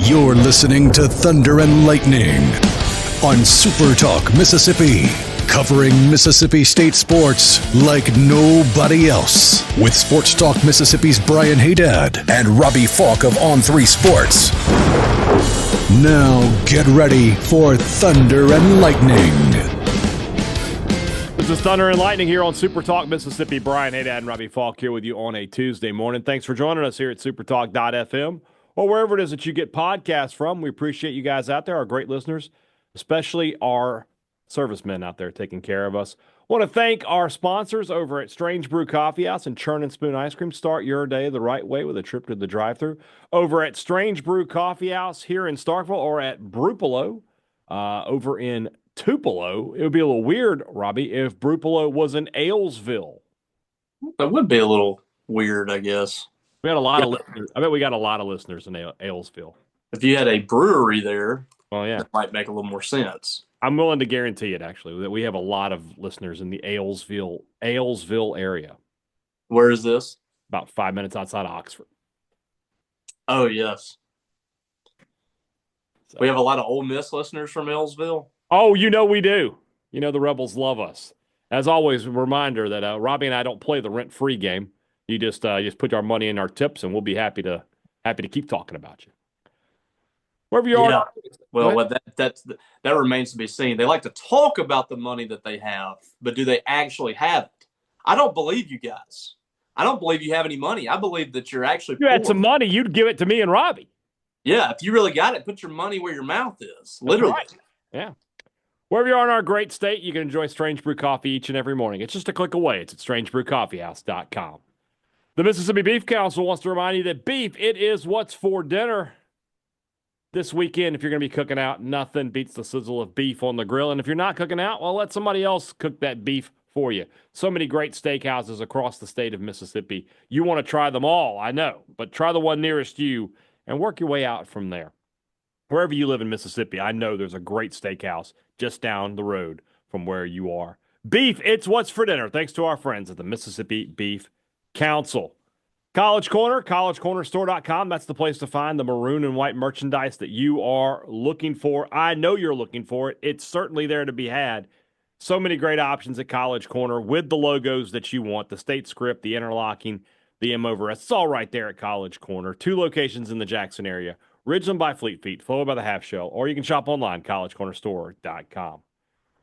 You're listening to Thunder and Lightning on SuperTalk Mississippi, covering Mississippi State sports like nobody else. With Sports Talk Mississippi's Brian Hadad and Robbie Faulk of On3 Sports. Now get ready for Thunder and Lightning. This is Thunder and Lightning here on SuperTalk Mississippi. Brian Hadad and Robbie Faulk here with you on a Tuesday morning. Thanks for joining us here at supertalk.fm or wherever it is that you get podcasts from. We appreciate you guys out there, our great listeners, especially our servicemen out there taking care of us. Want to thank our sponsors over at Strange Brew Coffee House and Churn and Spoon Ice Cream. Start your day the right way with a trip to the drive-thru. Over at Strange Brew Coffee House here in Starkville, or at Brupolo over in Tupelo. It would be a little weird, Robbie, if Brupolo was in Aylesville. That would be a little weird, I guess. We had a lot of listeners. I bet we got a lot of listeners in Aylesville. If you had a brewery there, well, yeah, that might make a little more sense. I'm willing to guarantee it, actually, that we have a lot of listeners in the Aylesville area. Where is this? About 5 minutes outside of Oxford. Oh, yes. So, we have a lot of Ole Miss listeners from Aylesville. Oh, you know we do. You know the Rebels love us. As always, a reminder that Robbie and I don't play the rent-free game. You just put our money in our tips, and we'll be happy to keep talking about you. Wherever you are. Well, that remains to be seen. They like to talk about the money that they have, but do they actually have it? I don't believe you guys. I don't believe you have any money. I believe that you're actually poor. You had some money, you'd give it to me and Robbie. Yeah, if you really got it, put your money where your mouth is. Literally. Right. Yeah. Wherever you are in our great state, you can enjoy Strange Brew Coffee each and every morning. It's just a click away. It's at strangebrewcoffeehouse.com. The Mississippi Beef Council wants to remind you that beef, it is what's for dinner. This weekend, if you're going to be cooking out, nothing beats the sizzle of beef on the grill. And if you're not cooking out, well, let somebody else cook that beef for you. So many great steakhouses across the state of Mississippi. You want to try them all, I know, but try the one nearest you and work your way out from there. Wherever you live in Mississippi, I know there's a great steakhouse just down the road from where you are. Beef, it's what's for dinner, thanks to our friends at the Mississippi Beef Council. College Corner, collegecornerstore.com. That's the place to find the maroon and white merchandise that you are looking for. I know you're looking for it. It's certainly there to be had. So many great options at College Corner with the logos that you want, the state script, the interlocking, the M over S. It's all right there at College Corner. 2 locations in the Jackson area, Ridgeland by Fleet Feet, Flowood by the Half Shell, or you can shop online, collegecornerstore.com.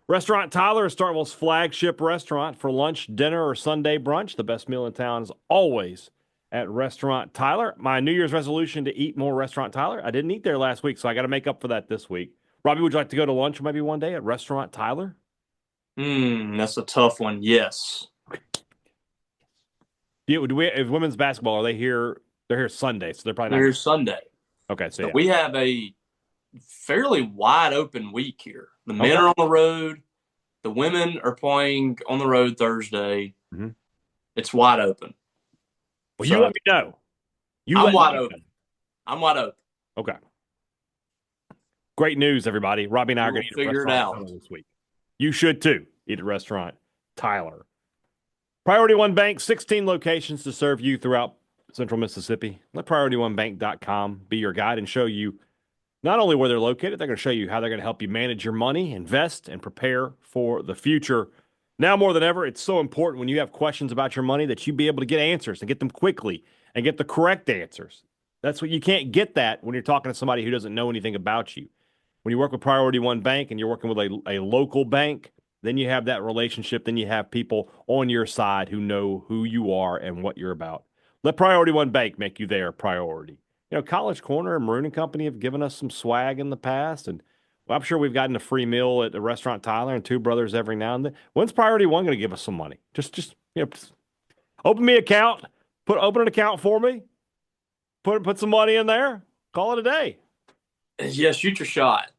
Restaurant Tyler is Starkville's flagship restaurant for lunch, dinner, or Sunday brunch. The best meal in town is always at Restaurant Tyler. My New Year's resolution to eat more Restaurant Tyler. I didn't eat there last week, so I got to make up for that this week. Robbie, would you like to go to lunch maybe one day at Restaurant Tyler? That's a tough one. Yes. If women's basketball, are they here? They're here Sunday, so they're probably not here Sunday. Okay, so yeah. We have a fairly wide open week here. The men are on the road. The women are playing on the road Thursday. Mm-hmm. It's wide open. Well, you let me know. I'm wide open. I'm wide open. Okay. Great news, everybody. Robbie and I are going to figure it out this week. You should too. Eat at Restaurant Tyler. Priority One Bank, 16 locations to serve you throughout Central Mississippi. Let PriorityOneBank.com be your guide and show you not only where they're located, they're going to show you how they're going to help you manage your money, invest, and prepare for the future. Now more than ever, it's so important when you have questions about your money that you be able to get answers and get them quickly and get the correct answers. That's what you can't get that when you're talking to somebody who doesn't know anything about you. When you work with Priority One Bank and you're working with a local bank, then you have that relationship. Then you have people on your side who know who you are and what you're about. Let Priority One Bank make you their priority. You know, College Corner and Maroon & Company have given us some swag in the past, and well, I'm sure we've gotten a free meal at the Restaurant Tyler and Two Brothers every now and then. When's Priority One going to give us some money? Just open me an account, open an account for me, put some money in there, call it a day. Yeah, shoot your shot.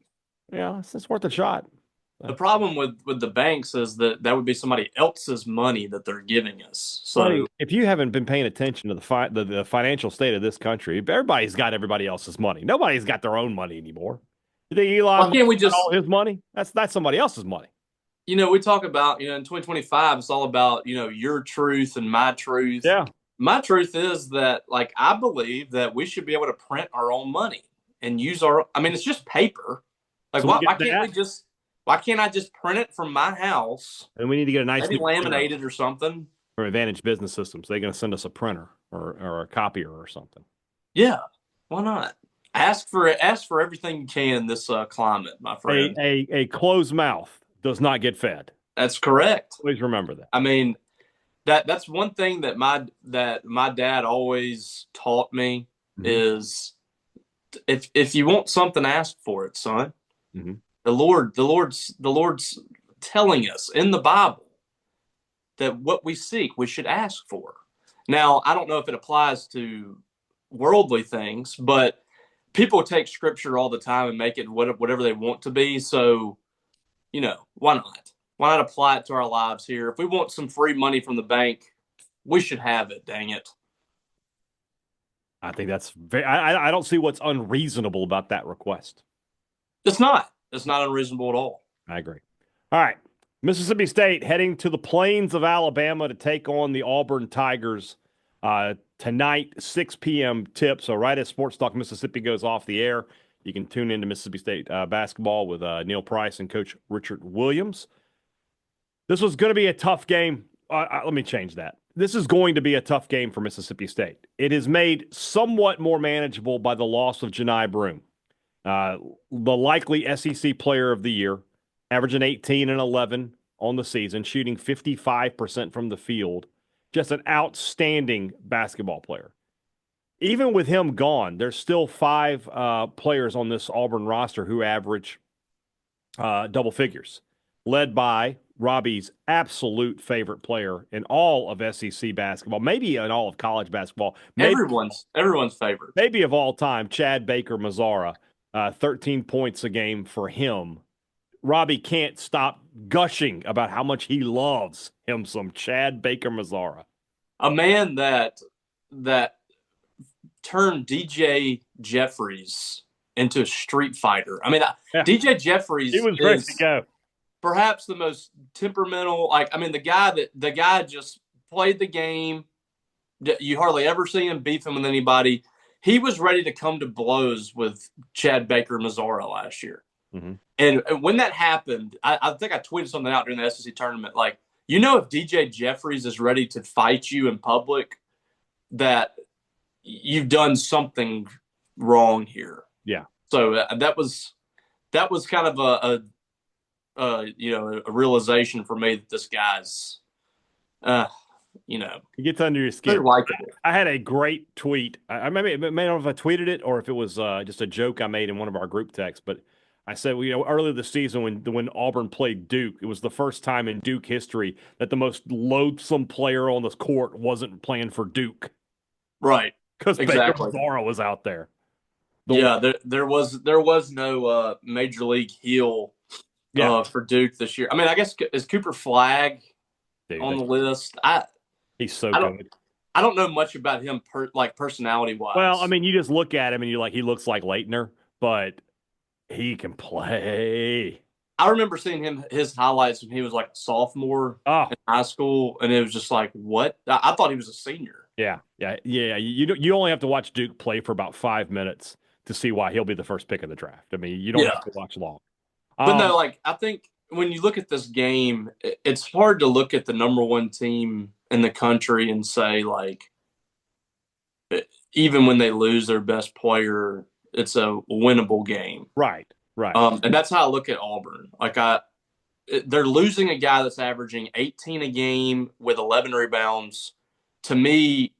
Yeah, it's worth a shot. The problem with the banks is that would be somebody else's money that they're giving us. So if you haven't been paying attention to the financial state of this country, everybody's got everybody else's money. Nobody's got their own money anymore. You think Elon got all his money? That's somebody else's money. You know, we talk about, in 2025, it's all about, your truth and my truth. Yeah. My truth is that, I believe that we should be able to print our own money. and use our. I mean, it's just paper. Like, So why can't I just print it from my house? And we need to get a nice maybe new laminate printer it or something. from Advantage Business Systems. They're going to send us a printer or a copier or something. Yeah, why not? Ask for everything you can in this climate, my friend. A closed mouth does not get fed. That's correct. Please remember that. I mean, that's one thing that my dad always taught me is if you want something, ask for it, son. Mm-hmm. The Lord's telling us in the Bible that what we seek, we should ask for. Now, I don't know if it applies to worldly things, but people take scripture all the time and make it whatever they want to be. So, why not? Why not apply it to our lives here? If we want some free money from the bank, we should have it, dang it. I think that's very, I don't see what's unreasonable about that request. It's not. It's not unreasonable at all. I agree. All right. Mississippi State heading to the plains of Alabama to take on the Auburn Tigers tonight, 6 p.m. tip. So right as Sports Talk Mississippi goes off the air, you can tune into Mississippi State basketball with Neil Price and Coach Richard Williams. This was going to be a tough game. Let me change that. This is going to be a tough game for Mississippi State. It is made somewhat more manageable by the loss of Janai Broome, the likely SEC Player of the Year, averaging 18 and 11 on the season, shooting 55% from the field. Just an outstanding basketball player. Even with him gone, there's still 5 players on this Auburn roster who average double figures, led by Robbie's absolute favorite player in all of SEC basketball, maybe in all of college basketball. Everyone's favorite. Maybe of all time, Chad Baker-Mazara, 13 points a game for him. Robbie can't stop gushing about how much he loves him some Chad Baker-Mazara. A man that turned DJ Jeffries into a street fighter. I mean, DJ Jeffries he was ready to go. Perhaps the most temperamental, the guy just played the game. You hardly ever see him beef him with anybody. He was ready to come to blows with Chad Baker-Mazara last year. Mm-hmm. And when that happened, I think I tweeted something out during the SEC tournament, like, if DJ Jeffries is ready to fight you in public, that you've done something wrong here. Yeah. So that was kind of a realization for me that this guy's, he gets under your skin. I had a great tweet. I don't know if I tweeted it or if it was just a joke I made in one of our group texts, but I said, earlier this season when Auburn played Duke, it was the first time in Duke history that the most loathsome player on this court wasn't playing for Duke. Right. Because exactly. Baker-Mazara was out there. There was no major league heel for Duke this year. I mean, I guess is Cooper Flagg on the list? He's so good. I don't know much about him personality wise. Well, I mean, you just look at him and you're like, he looks like Leitner, but he can play. I remember seeing his highlights when he was like a sophomore in high school, and it was just like, what? I thought he was a senior. Yeah. You only have to watch Duke play for about 5 minutes to see why he'll be the first pick of the draft. I mean, you don't have to watch long. But no, I think when you look at this game, it's hard to look at the number one team in the country and say, even when they lose their best player, it's a winnable game. Right. And that's how I look at Auburn. They're losing a guy that's averaging 18 a game with 11 rebounds. To me,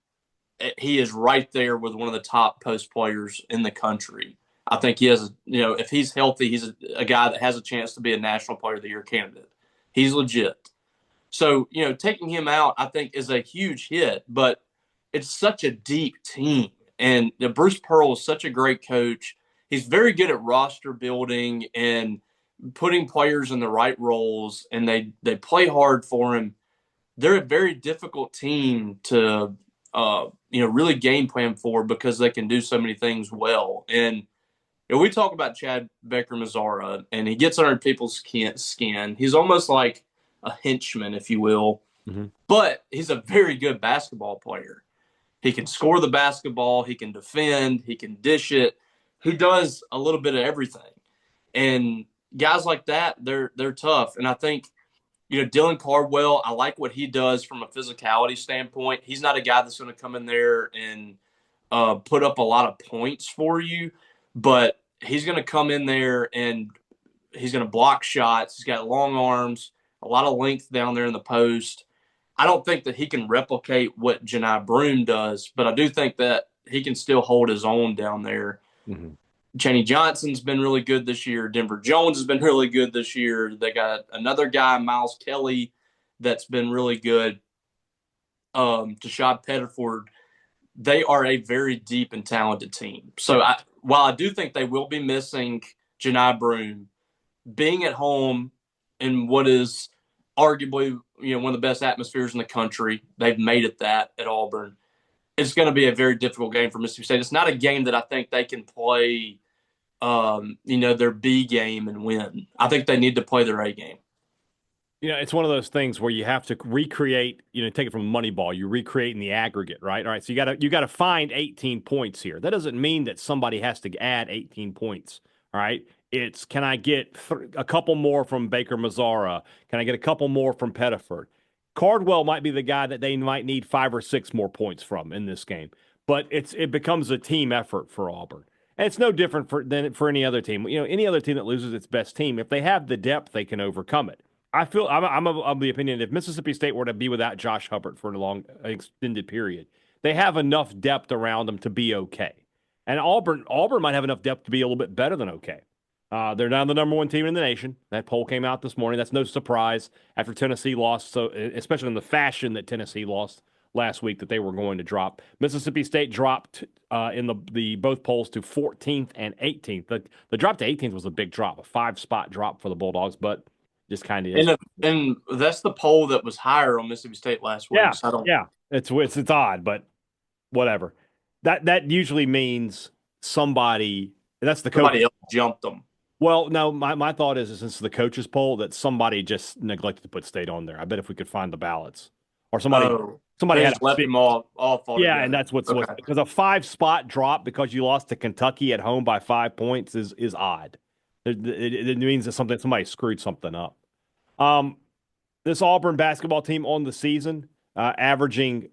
he is right there with one of the top post players in the country. I think he has, if he's healthy, he's a guy that has a chance to be a National Player of the Year candidate. He's legit. So, taking him out, I think, is a huge hit, but it's such a deep team. And Bruce Pearl is such a great coach. He's very good at roster building and putting players in the right roles, and they play hard for him. They're a very difficult team to, really game plan for because they can do so many things well. And we talk about Chad Baker-Mazara, and he gets under people's skin. He's almost like a henchman, if you will. Mm-hmm. But he's a very good basketball player. He can score the basketball. He can defend. He can dish it. who does a little bit of everything. And guys like that, they're tough. And I think, Dylan Cardwell, I like what he does from a physicality standpoint. He's not a guy that's going to come in there and put up a lot of points for you, but he's going to come in there and he's going to block shots. He's got long arms, a lot of length down there in the post. I don't think that he can replicate what Janai Broome does, but I do think that he can still hold his own down there. Mm-hmm. Chaney Johnson's been really good this year. Denver Jones has been really good this year. They got another guy, Miles Kelly, that's been really good. Tashad Pettiford. They are a very deep and talented team. So while I do think they will be missing Janai Broome, being at home in what is arguably one of the best atmospheres in the country, they've made it that at Auburn. It's going to be a very difficult game for Mississippi State. It's not a game that I think they can play, their B game and win. I think they need to play their A game. It's one of those things where you have to recreate, take it from Moneyball. You recreate in the aggregate, right? All right. So you got to find 18 points here. That doesn't mean that somebody has to add 18 points. All right. It's, can I get a couple more from Baker Mazzara? Can I get a couple more from Pettiford? Cardwell might be the guy that they might need 5 or 6 more points from in this game. But it becomes a team effort for Auburn. And it's no different than for any other team. Any other team that loses its best team, if they have the depth, they can overcome it. I'm of the opinion that if Mississippi State were to be without Josh Hubbard for a long, extended period, they have enough depth around them to be okay. And Auburn might have enough depth to be a little bit better than okay. They're now the number 1 team in the nation. That poll came out this morning. That's no surprise after Tennessee lost, so especially in the fashion that Tennessee lost last week, that they were going to drop. Mississippi State dropped in the both polls to 14th and 18th. The drop to 18th was a big drop, a 5-spot drop for the Bulldogs, but just kind of is. And that's the poll that was higher on Mississippi State last week. Yeah, So it's odd, but whatever. That usually means somebody. That's the somebody coach. else jumped them. Well, no, my thought is since the coaches poll that somebody just neglected to put State on there. I bet if we could find the ballots, or somebody had left them all altogether. Yeah, and that's what's because a 5-spot drop because you lost to Kentucky at home by 5 points is odd. It means that somebody screwed something up. This Auburn basketball team on the season averaging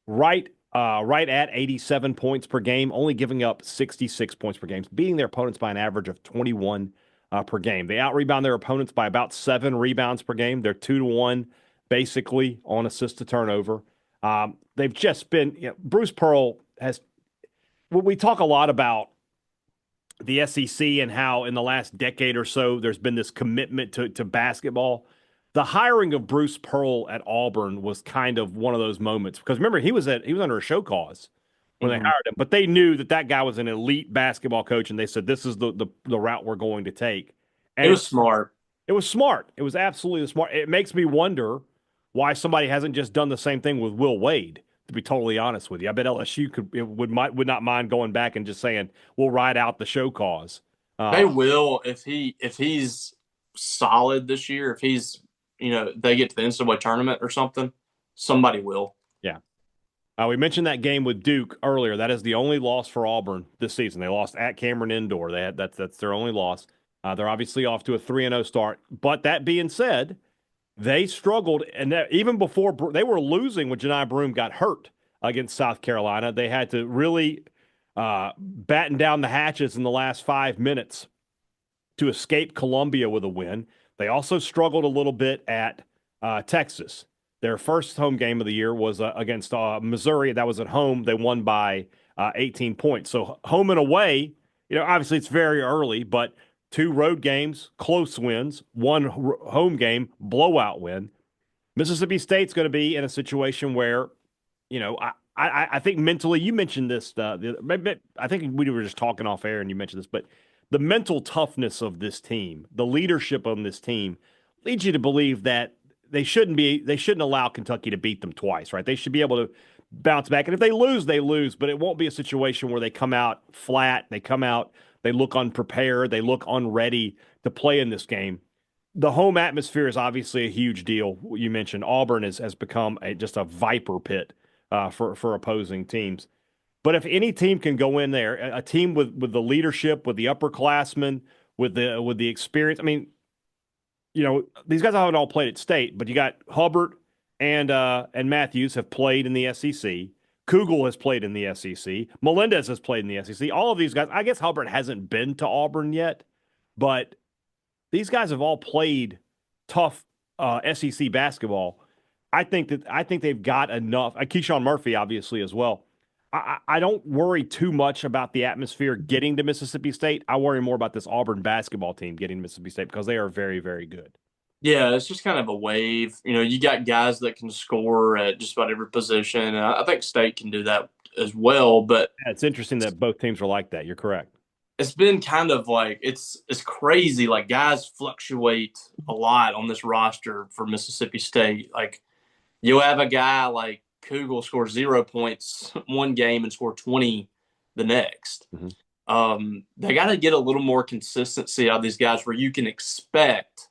right at 87 points per game, only giving up 66 points per game, beating their opponents by an average of 21 per game. They out-rebound their opponents by about 7 rebounds per game. They're 2-1 basically on assist to turnover. They've just been Bruce Pearl has – we talk a lot about the SEC and how in the last decade or so there's been this commitment to basketball. The hiring of Bruce Pearl at Auburn was kind of one of those moments because remember he was under a show cause when they hired him, but they knew that guy was an elite basketball coach, and they said this is the route we're going to take. And it was smart. It was smart. It was absolutely smart. It makes me wonder why somebody hasn't just done the same thing with Will Wade. To be totally honest with you, I bet LSU would not mind going back and just saying we'll ride out the show cause. They will if he's solid this year. If he's they get to the NCAA tournament or something, somebody will. Yeah. We mentioned that game with Duke earlier. That is the only loss for Auburn this season. They lost at Cameron Indoor. That's their only loss. They're obviously off to a 3-0 start. But that being said, they struggled, and even before they were losing when Janai Broome got hurt against South Carolina. They had to really batten down the hatches in the last 5 minutes to escape Columbia with a win. They also struggled a little bit at Texas. Their first home game of the year was against Missouri. That was at home. They won by 18 points. So home and away, obviously it's very early, but 2 road games, close wins, 1 home game, blowout win. Mississippi State's going to be in a situation where, I think mentally, you mentioned this. I think we were just talking off air and you mentioned this, but the mental toughness of this team, the leadership on this team, leads you to believe that they shouldn't allow Kentucky to beat them twice, right? They should be able to bounce back. And if they lose, they lose, but it won't be a situation where they come out flat. They look unprepared. They look unready to play in this game. The home atmosphere is obviously a huge deal. You mentioned Auburn has become just a viper pit for opposing teams. But if any team can go in there, a team with the leadership, with the upperclassmen, with the experience. I mean, these guys haven't all played at State, but you got Hubbard and Matthews have played in the SEC. Kugel has played in the SEC. Melendez has played in the SEC. All of these guys, I guess Hubbard hasn't been to Auburn yet, but these guys have all played tough SEC basketball. I think they've got enough. Keyshawn Murphy, obviously, as well. I don't worry too much about the atmosphere getting to Mississippi State. I worry more about this Auburn basketball team getting to Mississippi State because they are very, very good. Yeah, it's just kind of a wave. You got guys that can score at just about every position. And I think State can do that as well. But yeah, it's interesting that both teams are like that. You're correct. It's been kind of like it's crazy. Like guys fluctuate a lot on this roster for Mississippi State. Like you'll have a guy like Kugel score 0 points one game and score 20 the next. Mm-hmm. They got to get a little more consistency out of these guys where you can expect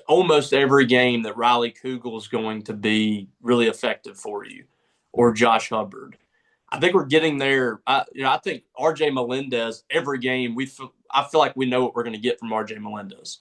almost every game that Riley Kugel is going to be really effective for you, or Josh Hubbard. I think we're getting there. I think R.J. Melendez, every game, I feel like we know what we're going to get from R.J. Melendez.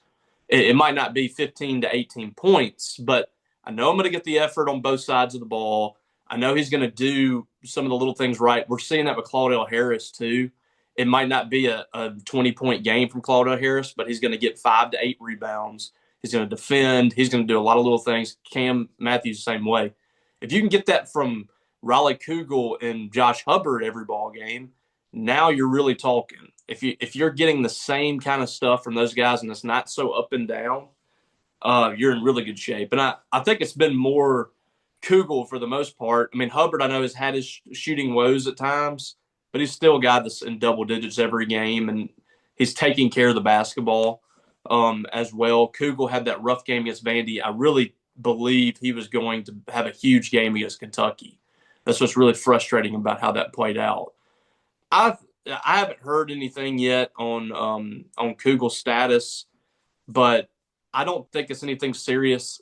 It might not be 15 to 18 points, but I know I'm going to get the effort on both sides of the ball. I know he's going to do some of the little things right. We're seeing that with Claudell Harris, too. It might not be a 20-point game from Claudell Harris, but he's going to get 5 to 8 rebounds. He's going to defend. He's going to do a lot of little things. Cam Matthews, the same way. If you can get that from Riley Kugel and Josh Hubbard every ball game, now you're really talking. If you're getting the same kind of stuff from those guys and it's not so up and down, you're in really good shape. And I think it's been more Kugel for the most part. I mean, Hubbard, I know, has had his shooting woes at times, but he's still got this in double digits every game, and he's taking care of the basketball as well. Kugel had that rough game against Vandy. I really believe he was going to have a huge game against Kentucky. That's what's really frustrating about how that played out. I haven't heard anything yet on Kugel's status, but I don't think it's anything serious.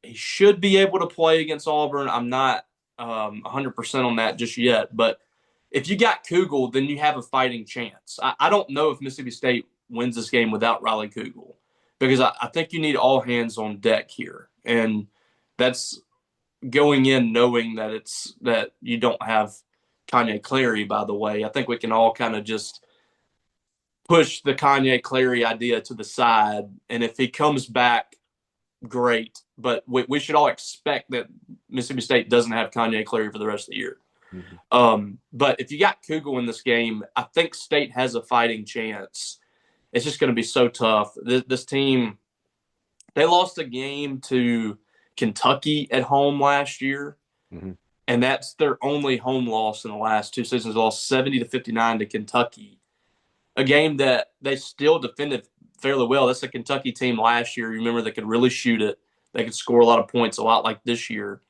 He should be able to play against Auburn. I'm not 100% on that just yet, but if you got Kugel, then you have a fighting chance. I don't know if Mississippi State wins this game without Riley Kugel, because I think you need all hands on deck here, and that's going in knowing that you don't have Kanye Clary, by the way. I think we can all kind of just push the Kanye Clary idea to the side, and if he comes back, great. But we should all expect that Mississippi State doesn't have Kanye Clary for the rest of the year. Mm-hmm. But if you got Kugel in this game, I think State has a fighting chance. It's just going to be so tough. This team, they lost a game to Kentucky at home last year, mm-hmm. and that's their only home loss in the last two seasons. They lost 70-59 to Kentucky, a game that they still defended fairly well. That's a Kentucky team last year. You remember, they could really shoot it. They could score a lot of points, a lot like this year.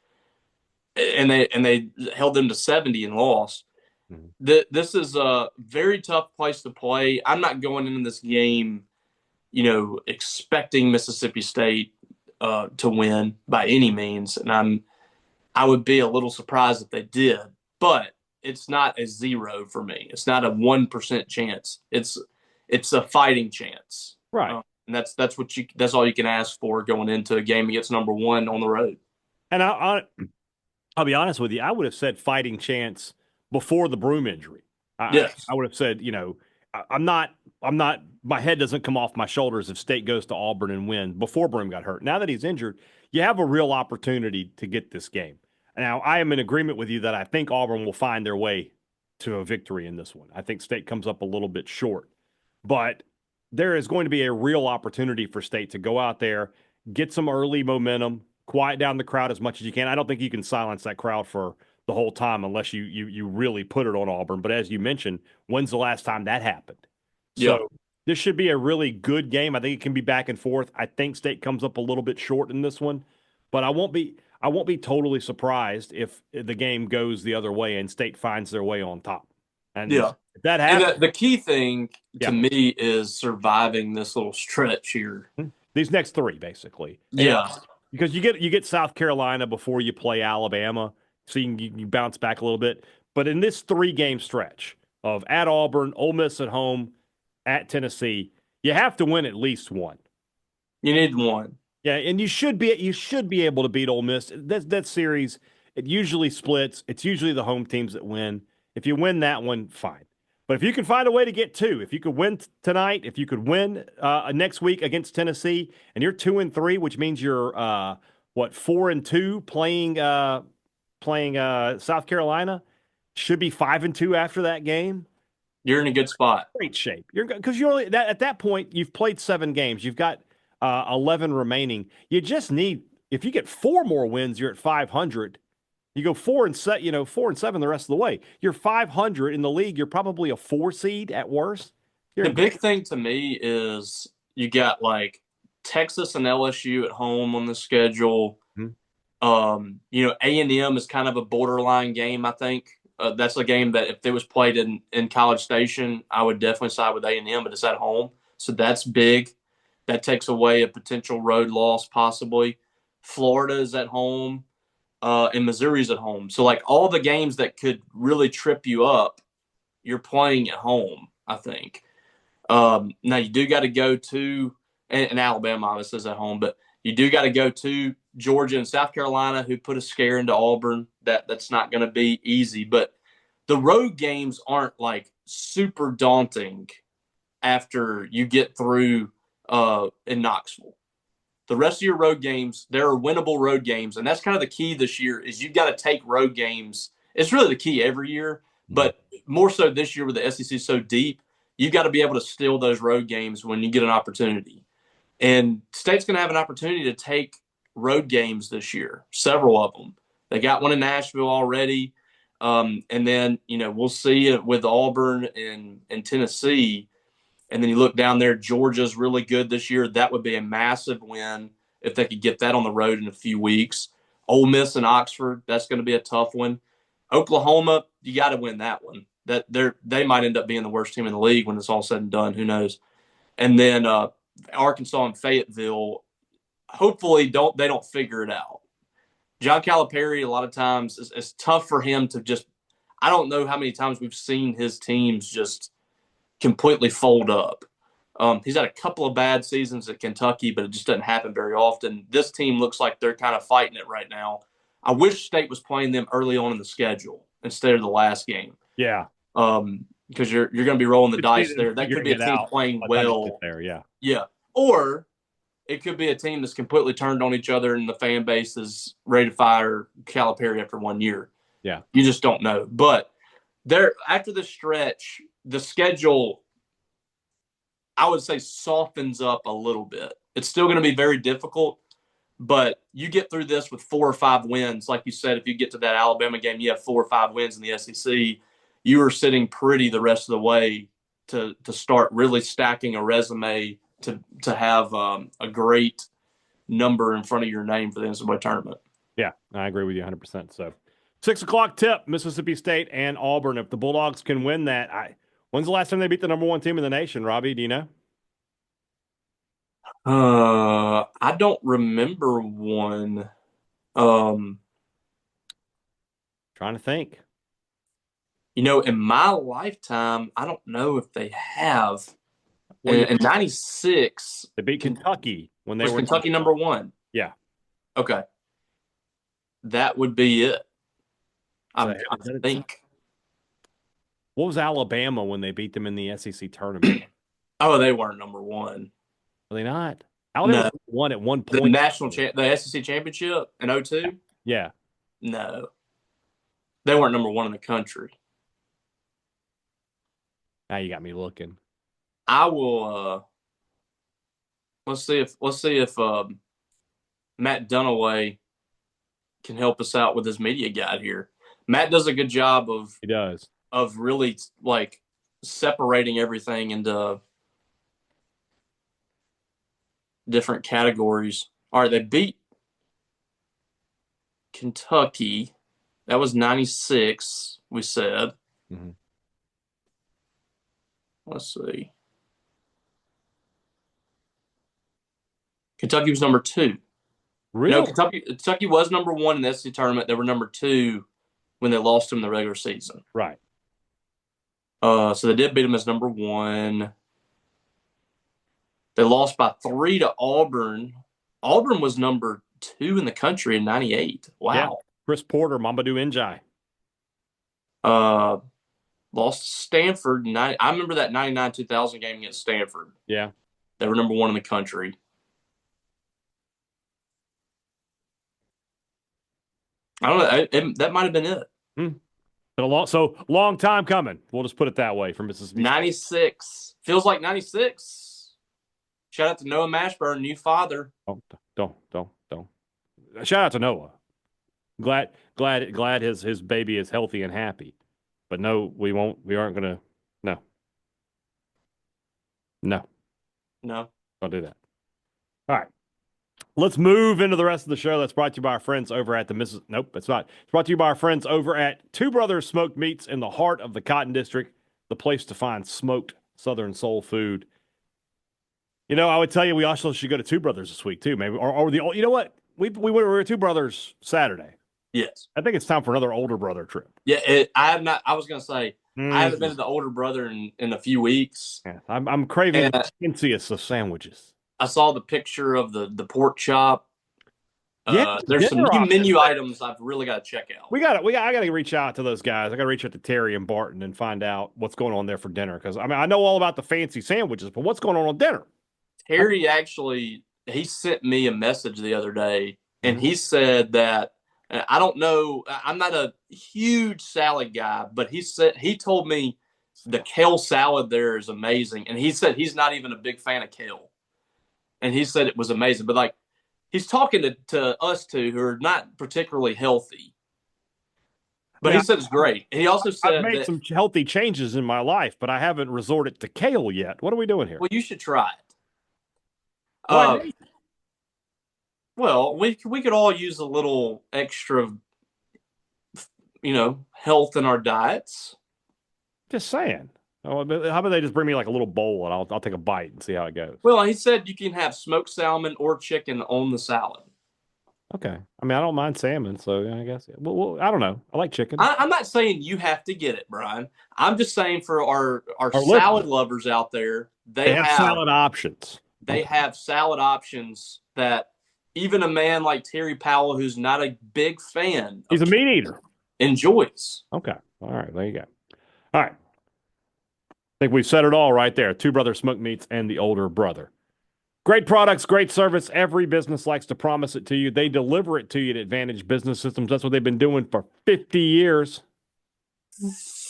And they held them to 70 and lost. Mm-hmm. This is a very tough place to play. I'm not going into this game, expecting Mississippi State to win by any means, and I would be a little surprised if they did. But it's not a 0 for me. It's not a 1% chance. It's a fighting chance, right? And that's all you can ask for going into a game against number 1 on the road. And I'll be honest with you. I would have said fighting chance before the Broome injury. Yes. I would have said, I'm not, my head doesn't come off my shoulders if State goes to Auburn and win before Broome got hurt. Now that he's injured, you have a real opportunity to get this game. Now, I am in agreement with you that I think Auburn will find their way to a victory in this one. I think State comes up a little bit short, but there is going to be a real opportunity for State to go out there, get some early momentum, quiet down the crowd as much as you can. I don't think you can silence that crowd for the whole time unless you really put it on Auburn. But as you mentioned, when's the last time that happened? Yeah. So this should be a really good game. I think it can be back and forth. I think State comes up a little bit short in this one, but I won't be totally surprised if the game goes the other way and State finds their way on top. And if that happens, and the key thing to me is surviving this little stretch here. These next 3, basically. Yeah. Because you get South Carolina before you play Alabama, so you bounce back a little bit. But in this 3-game stretch of at Auburn, Ole Miss at home, at Tennessee, you have to win at least one. You need one. Yeah, and you should be able to beat Ole Miss. That series, it usually splits. It's usually the home teams that win. If you win that one, fine. But if you can find a way to get 2, if you could win tonight, if you could win next week against Tennessee, and you're 2-3, which means you're 4-2 playing South Carolina, should be 5-2 after that game. You're in a good spot. Great shape. Because you're only at that point you've played 7 games. You've got 11 remaining. You just need, if you get 4 more wins, you're at 500. You go 4-7 the rest of the way. You're 500 in the league. You're probably a 4 seed at worst. The big thing to me is you got like Texas and LSU at home on the schedule. Mm-hmm. A&M is kind of a borderline game, I think. That's a game that if it was played in College Station, I would definitely side with A&M, but it's at home. So that's big. That takes away a potential road loss possibly. Florida is at home, and Missouri's at home. So, like, all the games that could really trip you up, you're playing at home, I think. Now, you do got to go to – and Alabama obviously is at home, but you do got to go to Georgia and South Carolina, who put a scare into Auburn. That's not going to be easy. But the road games aren't, like, super daunting after you get through in Knoxville. The rest of your road games, there are winnable road games, and that's kind of the key this year is you've got to take road games. It's really the key every year, but more so this year with the SEC so deep, you've got to be able to steal those road games when you get an opportunity. And State's going to have an opportunity to take road games this year, several of them. They got one in Nashville already, and then, we'll see it with Auburn and Tennessee. And then you look down there, Georgia's really good this year. That would be a massive win if they could get that on the road in a few weeks. Ole Miss and Oxford, that's going to be a tough one. Oklahoma, you got to win that one. They might end up being the worst team in the league when it's all said and done. Who knows? And then Arkansas and Fayetteville, hopefully they don't figure it out. John Calipari, a lot of times, it's tough for him to just – I don't know how many times we've seen his teams just – completely fold up. He's had a couple of bad seasons at Kentucky, but it just doesn't happen very often. This team looks like they're kind of fighting it right now. I wish State was playing them early on in the schedule instead of the last game. Yeah. Because you're going to be rolling the dice there. That could be a team playing well. There, yeah. Yeah. Or it could be a team that's completely turned on each other and the fan base is ready to fire Calipari after 1 year. Yeah. You just don't know. But after the stretch, the schedule, I would say, softens up a little bit. It's still going to be very difficult, but you get through this with 4 or 5 wins. Like you said, if you get to that Alabama game, you have 4 or 5 wins in the SEC. You are sitting pretty the rest of the way to start really stacking a resume to have a great number in front of your name for the NCAA tournament. Yeah, I agree with you 100%. So 6 o'clock tip, Mississippi State and Auburn. If the Bulldogs can win that, when's the last time they beat the number 1 team in the nation, Robbie? Do you know? I don't remember one. Trying to think. In my lifetime, I don't know if they have. In 96. They beat Kentucky when they were Kentucky number 1. Yeah. Okay. That would be it. I think. What was Alabama when they beat them in the SEC tournament? Oh, they weren't number 1. Are they not? Alabama won at one point. The SEC championship in 2002? Yeah. No. They weren't number 1 in the country. Now you got me looking. I will let's see if Matt Dunaway can help us out with his media guide here. Matt does a good job of really like separating everything into different categories. All right, they beat Kentucky. That was 96, we said. Mm-hmm. Let's see. Kentucky was number 2. Really? No, Kentucky was number 1 in the SEC tournament. They were number 2 when they lost to them in the regular season. Right. So they did beat them as number 1. They lost by 3 to Auburn. Auburn was number 2 in the country in 98. Wow. Yeah. Chris Porter, Mamadou Njai. Lost to Stanford. I remember that 99-2000 game against Stanford. Yeah. They were number 1 in the country. I don't know. That might have been it. Been a long time coming. We'll just put it that way for Mississippi. 96. Feels like 96. Shout out to Noah Mashburn, new father. Don't. Shout out to Noah. Glad his baby is healthy and happy. But no, we won't. We aren't going to. No. Don't do that. All right. Let's move into the rest of the show. That's brought to you by our friends over at Nope, it's not. It's brought to you by our friends over at Two Brothers Smoked Meats in the heart of the Cotton District, the place to find smoked Southern soul food. You know, I would tell you we also should go to Two Brothers this week too, maybe. Or you know what? We were at Two Brothers Saturday. Yes. I think it's time for another older brother trip. Yeah, I have not. I was going to say, I haven't been to the older brother in a few weeks. Yeah, I'm craving the fanciest of sandwiches. I saw the picture of the pork chop. Yeah, there's some new menu items I've really got to check out. I got to reach out to those guys. I got to reach out to Terry and Barton and find out what's going on there for dinner. Because I know all about the fancy sandwiches, but what's going on dinner? Terry he sent me a message the other day, and he said that I don't know. I'm not a huge salad guy, but he told me the kale salad there is amazing, and he said he's not even a big fan of kale, and he said it was amazing. But like, he's talking to us two who are not particularly healthy, but he said it's great. He also said I've made some healthy changes in my life, but I haven't resorted to kale yet. What are we doing here? Well, you should try it. Well, we could all use a little extra, health in our diets. Just saying. How about they just bring me like a little bowl and I'll take a bite and see how it goes. Well, he said you can have smoked salmon or chicken on the salad. Okay. I mean, I don't mind salmon, so I guess. Well, I don't know. I like chicken. I'm not saying you have to get it, Brian. I'm just saying for our salad lovers out there, they have salad options. They have salad options that even a man like Terry Powell, who's not a big fan, he's a meat eater, enjoys. Okay. All right. There you go. All right. I think we've said it all right there. Two Brothers Smoked Meats and the older brother. Great products, great service. Every business likes to promise it to you. They deliver it to you at Advantage Business Systems. That's what they've been doing for 50 years.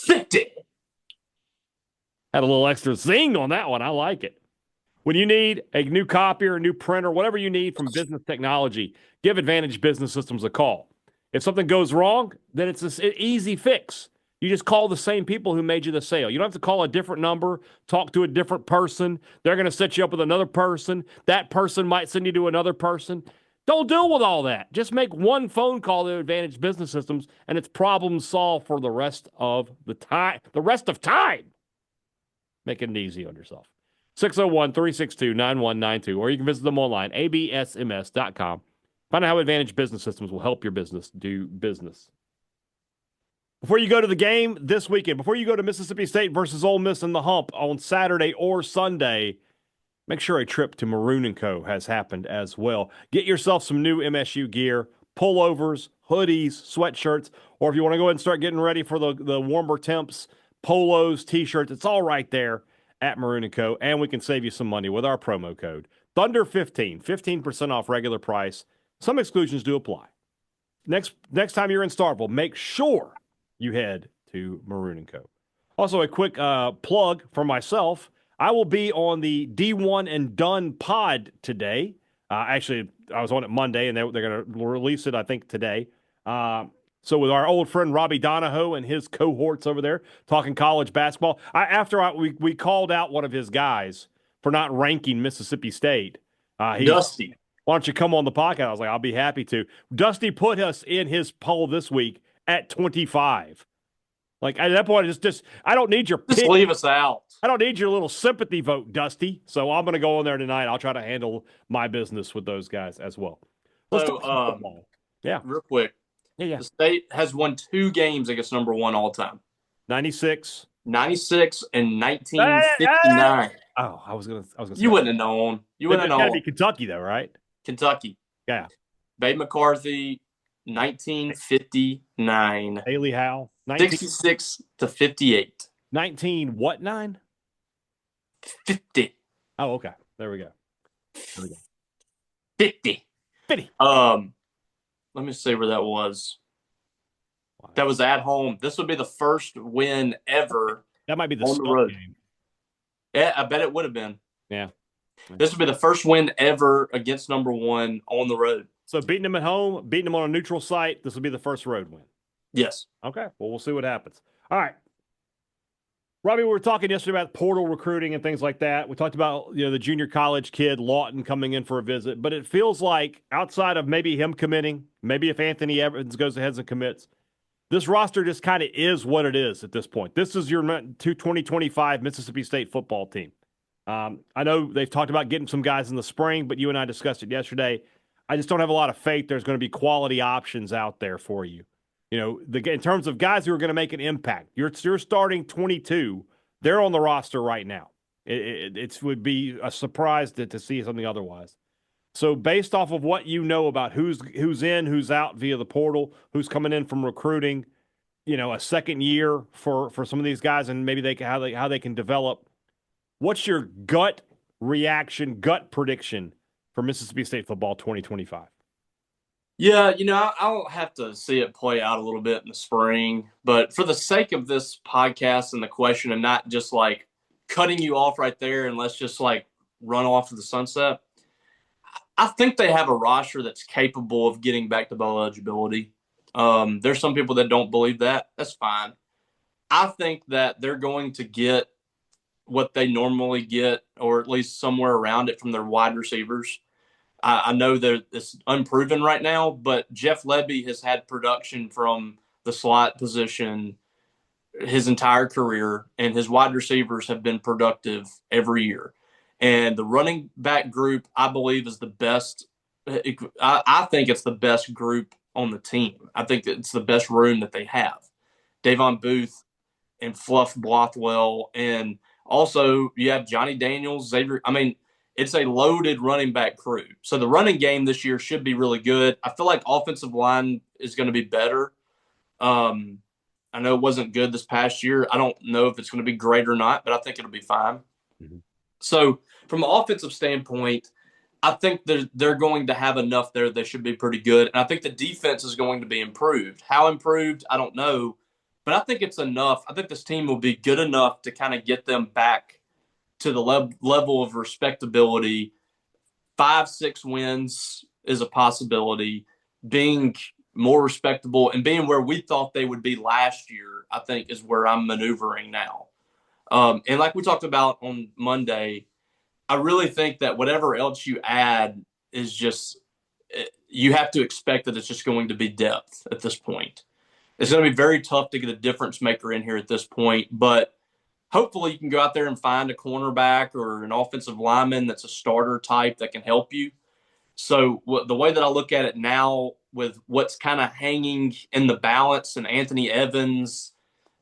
50. Had a little extra zing on that one. I like it. When you need a new copier, a new printer, whatever you need from business technology, give Advantage Business Systems a call. If something goes wrong, then it's an easy fix. You just call the same people who made you the sale. You don't have to call a different number, talk to a different person. They're going to set you up with another person. That person might send you to another person. Don't deal with all that. Just make one phone call to Advantage Business Systems, and it's problem solved for the rest of the time. Making it easy on yourself. 601-362-9192, or you can visit them online, absms.com. Find out how Advantage Business Systems will help your business do business. Before you go to the game this weekend, before you go to Mississippi State versus Ole Miss in the Hump on Saturday or Sunday, make sure a trip to Maroon & Co. has happened as well. Get yourself some new MSU gear, pullovers, hoodies, sweatshirts, or if you want to go ahead and start getting ready for the warmer temps, polos, T-shirts, it's all right there at Maroon & Co., and we can save you some money with our promo code. Thunder15, 15% off regular price. Some exclusions do apply. Next time you're in Starkville, make sure you head to Maroon & Co. Also, a quick plug for myself. I will be on the D1 and Done pod today. Actually, I was on it Monday, and they're going to release it, I think, today. So with our old friend Robbie Donahoe and his cohorts over there talking college basketball, we called out one of his guys for not ranking Mississippi State. Dusty. Why don't you come on the podcast? I was like, I'll be happy to. Dusty put us in his poll this week at 25. Like, at that point, I don't need your pick. Just leave us out. I don't need your little sympathy vote, Dusty. So I'm going to go in there tonight. I'll try to handle my business with those guys as well. Let's talk football. Yeah. Real quick. Yeah. The state has won 2 games against number 1 all time. 96. 96 and 1959. Oh, I was gonna say You wouldn't have known. You wouldn't have it's got to be known. Kentucky though, right? Kentucky. Yeah. Babe McCarthy, 1959. Haley Howe. 66 to 58. 19 what 9? 50. Oh, okay. There we go. 50. 50. Let me see where that was. That was at home. This would be the first win ever. That might be the on the road game. Yeah, I bet it would have been. Yeah. This would be the first win ever against number 1 on the road. So beating them at home, beating them on a neutral site, this will be the first road win. Yes. Okay. Well, we'll see what happens. All right. Robbie, we were talking yesterday about portal recruiting and things like that. We talked about, the junior college kid, Lawton, coming in for a visit. But it feels like outside of maybe him committing, maybe if Anthony Evans goes ahead and commits, this roster just kind of is what it is at this point. This is your 2025 Mississippi State football team. I know they've talked about getting some guys in the spring, but you and I discussed it yesterday. I just don't have a lot of faith there's going to be quality options out there for you. In terms of guys who are going to make an impact, you're starting 22. They're on the roster right now. It would be a surprise to see something otherwise. So based off of what you know about who's in, who's out via the portal, who's coming in from recruiting, a second year for some of these guys, and maybe how they can develop. What's your gut reaction, gut prediction for Mississippi State football 2025? Yeah, I'll have to see it play out a little bit in the spring. But for the sake of this podcast and the question, and not just like cutting you off right there and let's just like run off to the sunset, I think they have a roster that's capable of getting back to bowl eligibility. There's some people that don't believe that. That's fine. I think that they're going to get what they normally get, or at least somewhere around it, from their wide receivers. I know that it's unproven right now, but Jeff Lebby has had production from the slot position his entire career, and his wide receivers have been productive every year. And the running back group, I believe, is the best. I think it's the best group on the team. I think it's the best room that they have. Davon Booth and Fluff Bothwell, and also you have Johnny Daniels, Xavier. It's a loaded running back crew. So the running game this year should be really good. I feel like offensive line is going to be better. I know it wasn't good this past year. I don't know if it's going to be great or not, but I think it'll be fine. Mm-hmm. So from an offensive standpoint, I think they're going to have enough there. They should be pretty good. And I think the defense is going to be improved. How improved, I don't know. But I think it's enough. I think this team will be good enough to kind of get them back to the level of respectability. 5-6 wins is a possibility. Being more respectable and being where we thought they would be last year, I think, is where I'm maneuvering now. And like we talked about on Monday, I really think that whatever else you add is just – you have to expect that it's just going to be depth at this point. It's going to be very tough to get a difference maker in here at this point, but hopefully you can go out there and find a cornerback or an offensive lineman that's a starter type that can help you. So the way that I look at it now, with what's kind of hanging in the balance, and Anthony Evans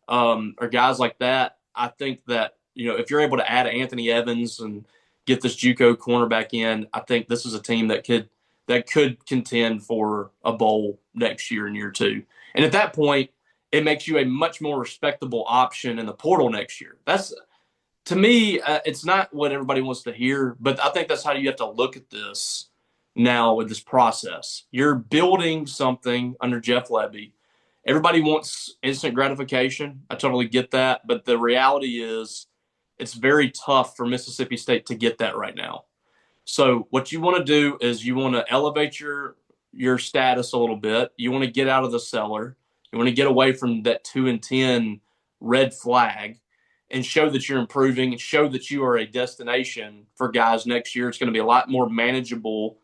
or guys like that, I think that, if you're able to add Anthony Evans and get this JUCO cornerback in, I think this is a team that could contend for a bowl next year in year 2. And at that point, it makes you a much more respectable option in the portal next year. That's, to me, it's not what everybody wants to hear, but I think that's how you have to look at this now with this process. You're building something under Jeff Lebby. Everybody wants instant gratification. I totally get that. But the reality is it's very tough for Mississippi State to get that right now. So what you want to do is you want to elevate your status a little bit. You want to get out of the cellar. You want to get away from that 2-10 red flag and show that you're improving and show that you are a destination for guys next year. It's going to be a lot more manageable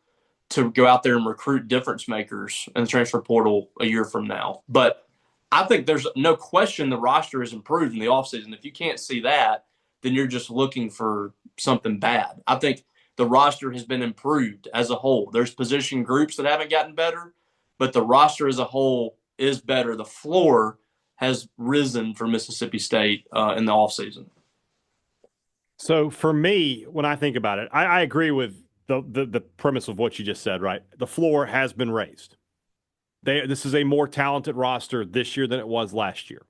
to go out there and recruit difference makers in the transfer portal a year from now. But I think there's no question the roster has improved in the offseason. If you can't see that, then you're just looking for something bad. I think the roster has been improved as a whole. There's position groups that haven't gotten better, but the roster as a whole is better. The floor has risen for Mississippi State in the offseason. So for me, when I think about it, I agree with the premise of what you just said, right? The floor has been raised. This is a more talented roster this year than it was last year.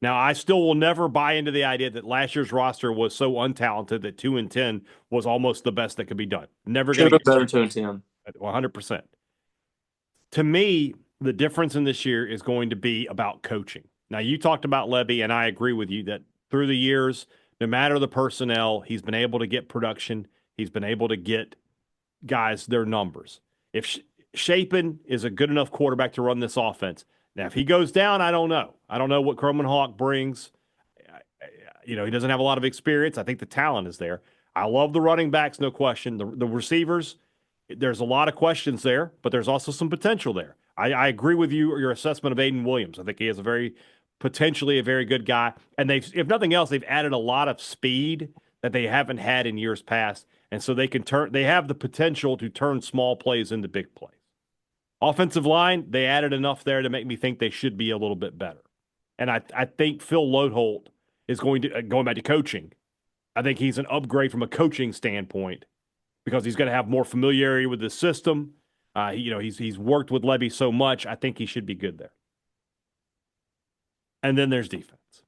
Now, I still will never buy into the idea that last year's roster was so untalented that 2-10 was almost the best that could be done. Never going to get better 2-10. 100%. To me, the difference in this year is going to be about coaching. Now, you talked about Lebby, and I agree with you that through the years, no matter the personnel, he's been able to get production. He's been able to get guys their numbers. If Shapen is a good enough quarterback to run this offense. Now, if he goes down, I don't know. I don't know what Croman Hawk brings. He doesn't have a lot of experience. I think the talent is there. I love the running backs, no question. The receivers, there's a lot of questions there, but there's also some potential there. I agree with your assessment of Aiden Williams. I think he is potentially a very good guy. And if nothing else, they've added a lot of speed that they haven't had in years past. And so they have the potential to turn small plays into big plays. Offensive line, they added enough there to make me think they should be a little bit better. And I think Phil Lodeholt is going back to coaching. I think he's an upgrade from a coaching standpoint because he's going to have more familiarity with the system. He's worked with Lebby so much. I think he should be good there. And then there's defense.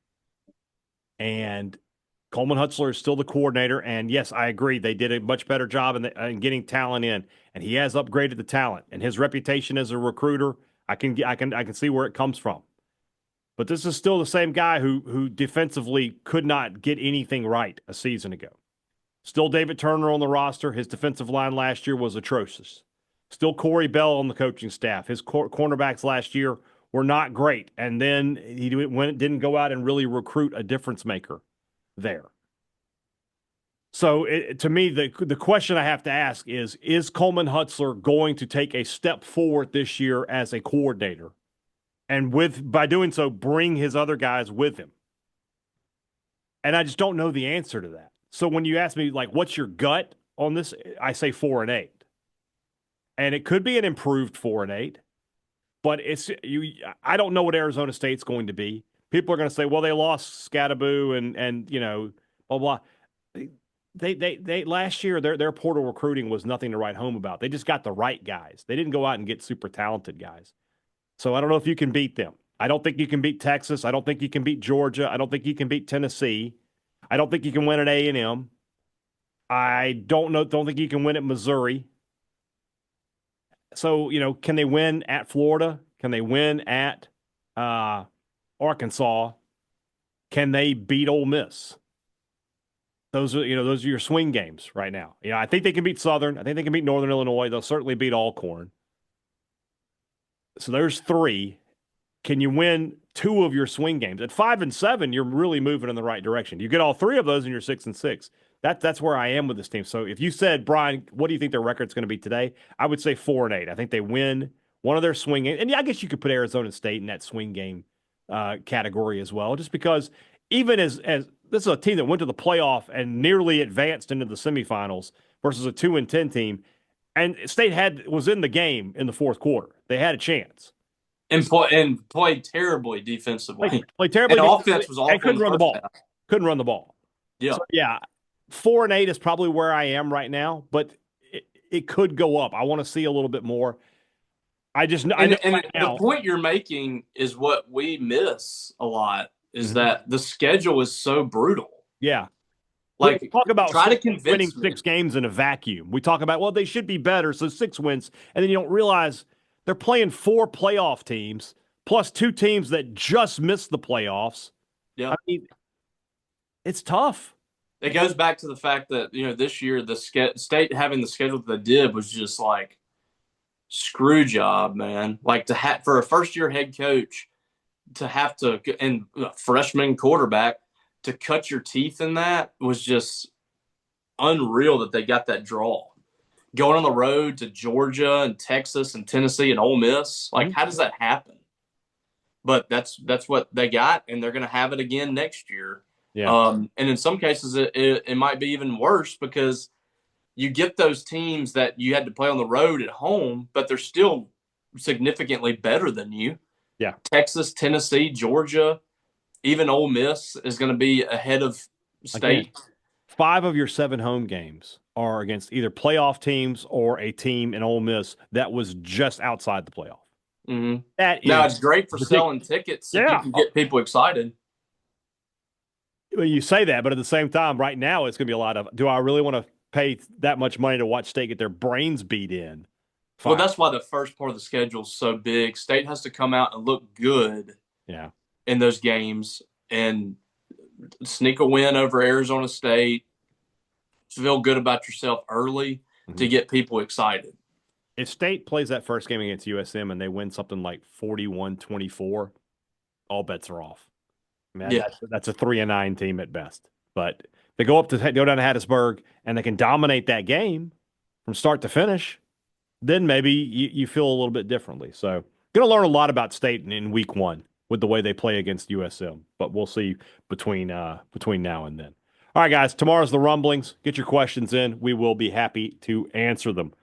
And Coleman Hutzler is still the coordinator. And yes, I agree. They did a much better job in getting talent in. And he has upgraded the talent. And his reputation as a recruiter, I can see where it comes from. But this is still the same guy who defensively could not get anything right a season ago. Still David Turner on the roster. His defensive line last year was atrocious. Still Corey Bell on the coaching staff. His cornerbacks last year were not great. And then he didn't go out and really recruit a difference maker there. So to me, the question I have to ask is Coleman Hutzler going to take a step forward this year as a coordinator? And by doing so, bring his other guys with him. And I just don't know the answer to that. So when you ask me, what's your gut on this? I say 4-8. And it could be an improved 4-8. But I don't know what Arizona State's going to be. People are going to say, well, they lost Scadaboo and blah, blah. They last year, their portal recruiting was nothing to write home about. They just got the right guys. They didn't go out and get super talented guys. So I don't know if you can beat them. I don't think you can beat Texas. I don't think you can beat Georgia. I don't think you can beat Tennessee. I don't think you can win at A&M. I don't think you can win at Missouri. So, can they win at Florida? Can they win at Arkansas? Can they beat Ole Miss? Those are your swing games right now. I think they can beat Southern. I think they can beat Northern Illinois. They'll certainly beat Alcorn. So there's 3. Can you win 2 of your swing games? At 5-7, you're really moving in the right direction. You get all 3 of those and you're 6-6. That's where I am with this team. So if you said, Brian, what do you think their record's going to be today? I would say 4-8. I think they win one of their swing games. And I guess you could put Arizona State in that swing game category as well, just because even as this is a team that went to the playoff and nearly advanced into the semifinals versus a 2-10 team. And State was in the game in the fourth quarter. They had a chance. And played terribly defensively. Played terribly. And offense was awful. And couldn't run the ball. Couldn't run the ball. Yeah. So, 4-8 is probably where I am right now, but it could go up. I want to see a little bit more. The point you're making is what we miss a lot is that the schedule is so brutal. Yeah. We talk about try to convince winning 6 games in a vacuum. We talk about, well, they should be better, so 6 wins. And then you don't realize they're playing 4 playoff teams plus 2 teams that just missed the playoffs. Yeah. I mean, it's tough. It goes back to the fact that, this year the State having the schedule that they did was just screw job, man. For a first-year head coach to have to – and a freshman quarterback – to cut your teeth in that was just unreal that they got that draw. Going on the road to Georgia and Texas and Tennessee and Ole Miss, how does that happen? But that's what they got, and they're going to have it again next year. Yeah. And in some cases, it might be even worse because you get those teams that you had to play on the road at home, but they're still significantly better than you. Yeah. Texas, Tennessee, Georgia, even Ole Miss is going to be ahead of State. Again, 5 of your 7 home games are against either playoff teams or a team in Ole Miss that was just outside the playoff. Mm-hmm. That Now, is it's great for selling tickets if you can get people excited. Well, you say that, but at the same time, right now, it's going to be a lot of, do I really want to pay that much money to watch State get their brains beat in? Fine. Well, that's why the first part of the schedule is so big. State has to come out and look good in those games and sneak a win over Arizona State, feel good about yourself early to get people excited. If State plays that first game against USM and they win something like 41-24, all bets are off. I mean, that's a 3-9 team at best. But they go down to Hattiesburg and they can dominate that game from start to finish, then maybe you feel a little bit differently. So, going to learn a lot about State in week 1 with the way they play against USM. But we'll see between now and then. All right, guys, tomorrow's the Rumblings. Get your questions in. We will be happy to answer them.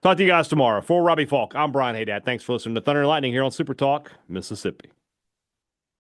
Talk to you guys tomorrow. For Robbie Faulk, I'm Brian Hadad. Thanks for listening to Thunder and Lightning here on Super Talk, Mississippi.